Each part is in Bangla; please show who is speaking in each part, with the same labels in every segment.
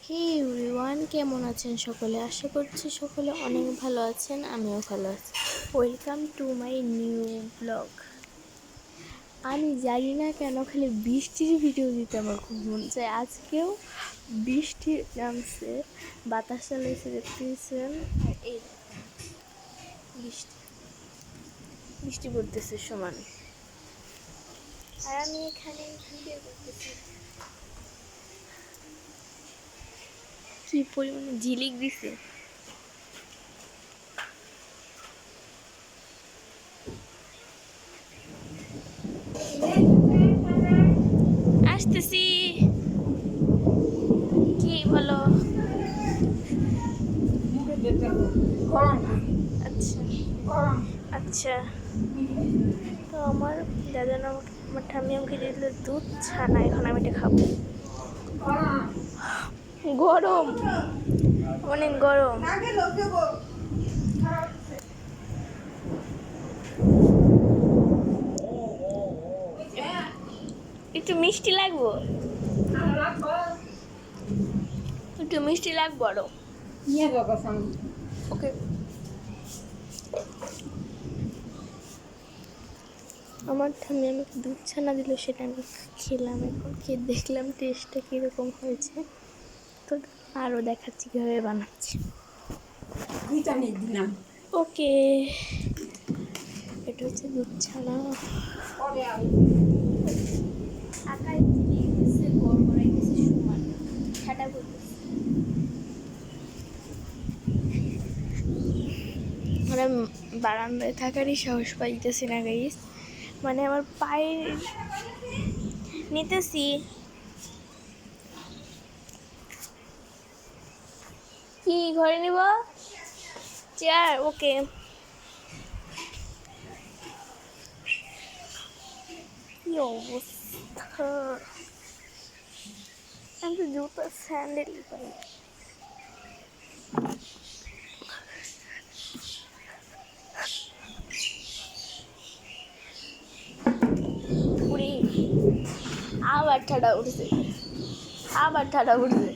Speaker 1: হে এভরিওয়ান, কেমন আছেন সকলে? আশা করছি সকলে অনেক ভালো আছেন, আমিও ভালো আছি। Welcome to my new blog. আমি জানি না কেন খালি বৃষ্টির ভিডিও দিতে আমার খুব মন চায়। আজকেও বৃষ্টি নামছে, বাতাস চালাইছে, দেখতেছেন। আর এই দেখেন বৃষ্টি বৃষ্টি পড়তেছে সমান, আর আমি এখানে ভিডিও করতেছি। কি পরিমাণে ঝিলিক দিছে। আসতেছি, কি বলো? আচ্ছা আচ্ছা, তো আমার দাদা আমার ঠাম্মি আমাকে দিয়ে দিল দুধ ছানা। এখন আমি এটা খাবো। গরম, অনেক গরম। একটু মিষ্টি লাগবো, একটু মিষ্টি লাগবো আরো। ওকে, আমার ঠাম্মি আমাকে দুধ ছানা দিল, সেটা আমি খেলাম। এখন খেয়ে দেখলাম টেস্টটা কীরকম হয়েছে, তো আরও দেখাচ্ছি কীভাবে বানাচ্ছি। ওকে, এটা হচ্ছে দুধ ছানা। আকাশ দিয়ে গেছে, গড়গড়াই গেছে সমান, ঠাটা করতেছে। মানে বারান্দায় থাকারই সাহস পাইতেছি না গাইস। মানে আমার পায়ে নিতেছি। কি ঘরে নিব? চেয়ার, ওকে। কি অবস্থা, আমি তো জুতো স্যান্ডেল পাই। পুরি আবার ঠাডা উঠছে, আবার ঠাডা উঠছে।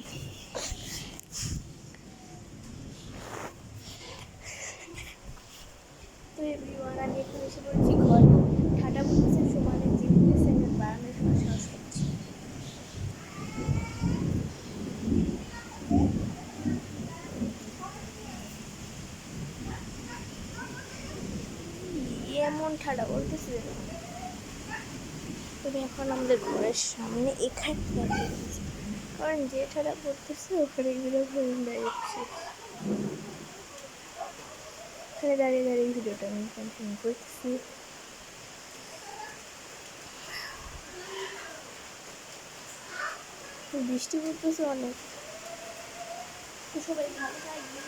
Speaker 1: তো এভরিওয়ান, আমি এখন এসে পড়েছি ঘরে। ঠাডা উঠছে সমানে, জিততেছে, আমি বারান্দায় সময় সাহস করছি। এমন ঠাডা বলতেছে। তবে এখন আমাদের ঘরের সামনে এখানে দাঁড়িয়ে রয়েছে, কারণ যে ঠাডা পড়তেছে ওখানে ভিডিও দাঁড়িয়ে যাচ্ছে। এখানে দাঁড়িয়ে দাঁড়িয়ে ভিডিওটা আমি কন্টিনিউ করতেছি। বৃষ্টি পড়তেছে অনেক। তো সবাই ভালো থাকবেন।